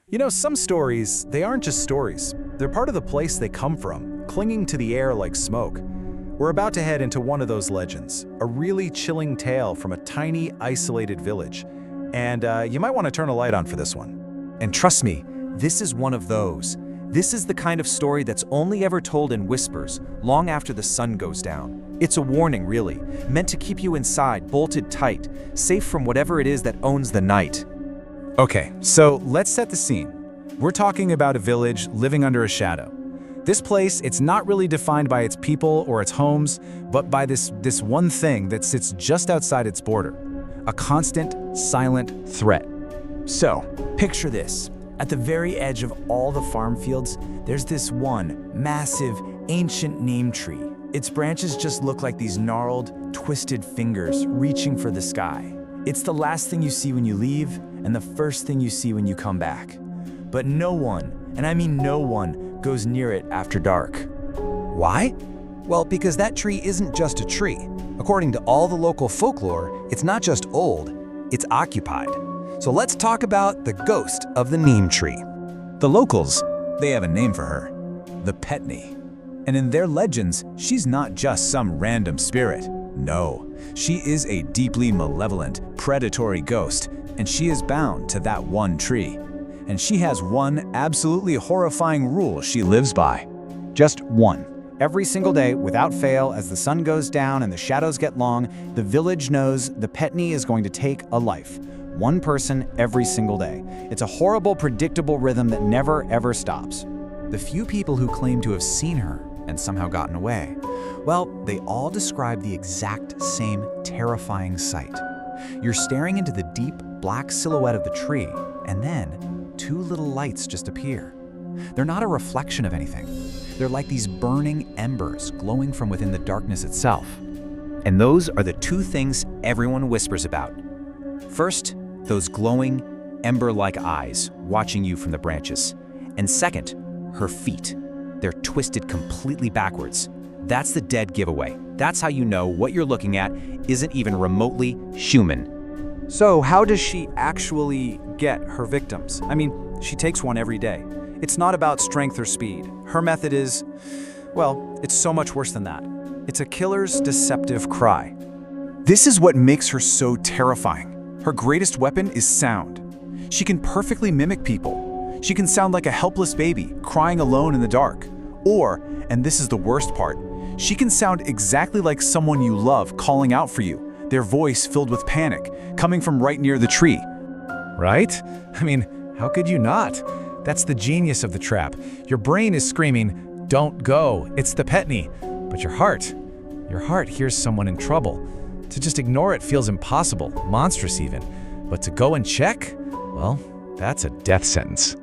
You know, some stories, they aren't just stories. They're part of the place they come from, clinging to the air like smoke. We're about to head into one of those legends, a really chilling tale from a tiny, isolated village. And you might want to turn a light on for this one. And trust me, this is one of those. This is the kind of story that's only ever told in whispers, long after the sun goes down. It's a warning, really, meant to keep you inside, bolted tight, safe from whatever it is that owns the night. Okay, so let's set the scene. We're talking about a village living under a shadow. This place, it's not really defined by its people or its homes, but by this one thing that sits just outside its border. A constant, silent threat. So, picture this. At the very edge of all the farm fields, there's this one massive, ancient neem tree. Its branches just look like these gnarled, twisted fingers reaching for the sky. It's the last thing you see when you leave, and the first thing you see when you come back. But no one, and I mean no one, goes near it after dark. Why? Well, because that tree isn't just a tree. According to all the local folklore, it's not just old, it's occupied. So let's talk about the ghost of the neem tree. The locals, they have a name for her, the Petni. And in their legends, she's not just some random spirit. No, she is a deeply malevolent, predatory ghost, and she is bound to that one tree. And she has one absolutely horrifying rule she lives by. Just one. Every single day, without fail, as the sun goes down and the shadows get long, the village knows the Petni is going to take a life. One person every single day. It's a horrible, predictable rhythm that never, ever stops. The few people who claim to have seen her and somehow gotten away, well, they all describe the exact same terrifying sight. You're staring into the deep, black silhouette of the tree, and then two little lights just appear. They're not a reflection of anything. They're like these burning embers glowing from within the darkness itself. And those are the two things everyone whispers about. First, those glowing, ember-like eyes watching you from the branches. And second, her feet. They're twisted completely backwards. That's the dead giveaway. That's how you know what you're looking at isn't even remotely human. So how does she actually get her victims? I mean, she takes one every day. It's not about strength or speed. Her method is, well, it's so much worse than that. It's a killer's deceptive cry. This is what makes her so terrifying. Her greatest weapon is sound. She can perfectly mimic people. She can sound like a helpless baby crying alone in the dark. Or, and this is the worst part, she can sound exactly like someone you love calling out for you, their voice filled with panic, coming from right near the tree. Right? I mean, how could you not? That's the genius of the trap. Your brain is screaming, "Don't go, it's the Petni." But your heart hears someone in trouble. To just ignore it feels impossible, monstrous even. But to go and check, well, that's a death sentence.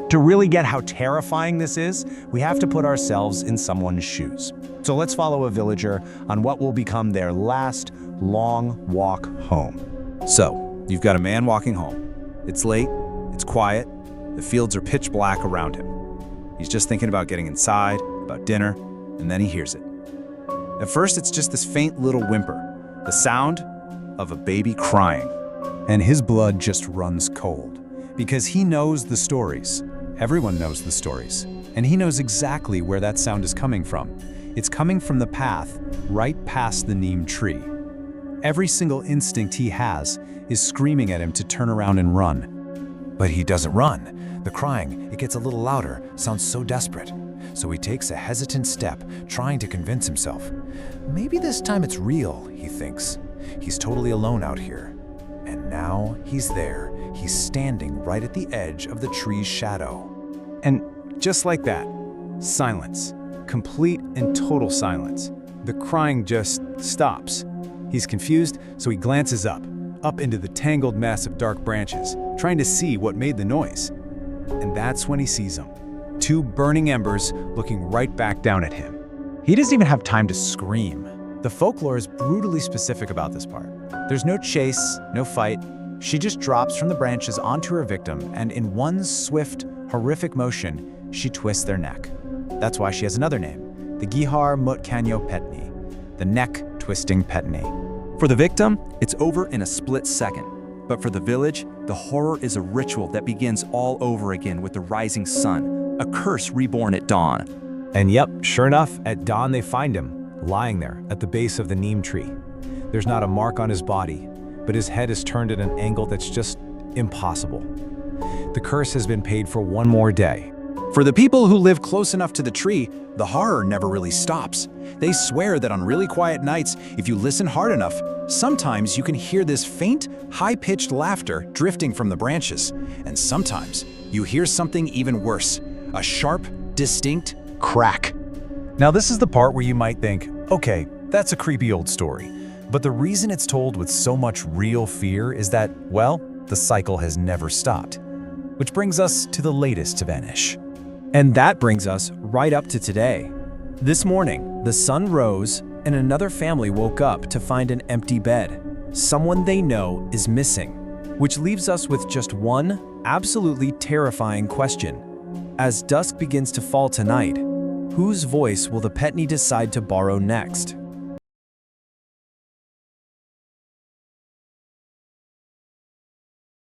To really get how terrifying this is, we have to put ourselves in someone's shoes. So let's follow a villager on what will become their last long walk home. So, you've got a man walking home. It's late, it's quiet, the fields are pitch black around him. He's just thinking about getting inside, about dinner, and then he hears it. At first, it's just this faint little whimper, the sound of a baby crying. And his blood just runs cold because he knows the stories. Everyone knows the stories. And he knows exactly where that sound is coming from. It's coming from the path right past the neem tree. Every single instinct he has is screaming at him to turn around and run. But he doesn't run. The crying, it gets a little louder, sounds so desperate. So he takes a hesitant step, trying to convince himself. Maybe this time it's real, he thinks. He's totally alone out here. And now he's there. He's standing right at the edge of the tree's shadow. And just like that, silence. Complete and total silence. The crying just stops. He's confused, so he glances up into the tangled mass of dark branches, trying to see what made the noise. And that's when he sees them. Two burning embers looking right back down at him. He doesn't even have time to scream. The folklore is brutally specific about this part. There's no chase, no fight. She just drops from the branches onto her victim, and in one swift, horrific motion, she twists their neck. That's why she has another name, the Gihar Mutkanyo Petni, the neck-twisting Petni. For the victim, it's over in a split second. But for the village, The horror is a ritual that begins all over again with the rising sun, a curse reborn at dawn. And yep, sure enough, at dawn they find him, lying there at the base of the neem tree. There's not a mark on his body, but his head is turned at an angle that's just impossible. The curse has been paid for one more day. For the people who live close enough to the tree, the horror never really stops. They swear that on really quiet nights, if you listen hard enough, sometimes you can hear this faint, high-pitched laughter drifting from the branches. And sometimes you hear something even worse, a sharp, distinct crack. Now this is the part where you might think, okay, that's a creepy old story. But the reason it's told with so much real fear is that, well, the cycle has never stopped. Which brings us to the latest to vanish. And that brings us right up to today. This morning, the sun rose and another family woke up to find an empty bed. Someone they know is missing, which leaves us with just one absolutely terrifying question. As dusk begins to fall tonight, whose voice will the Petney decide to borrow next?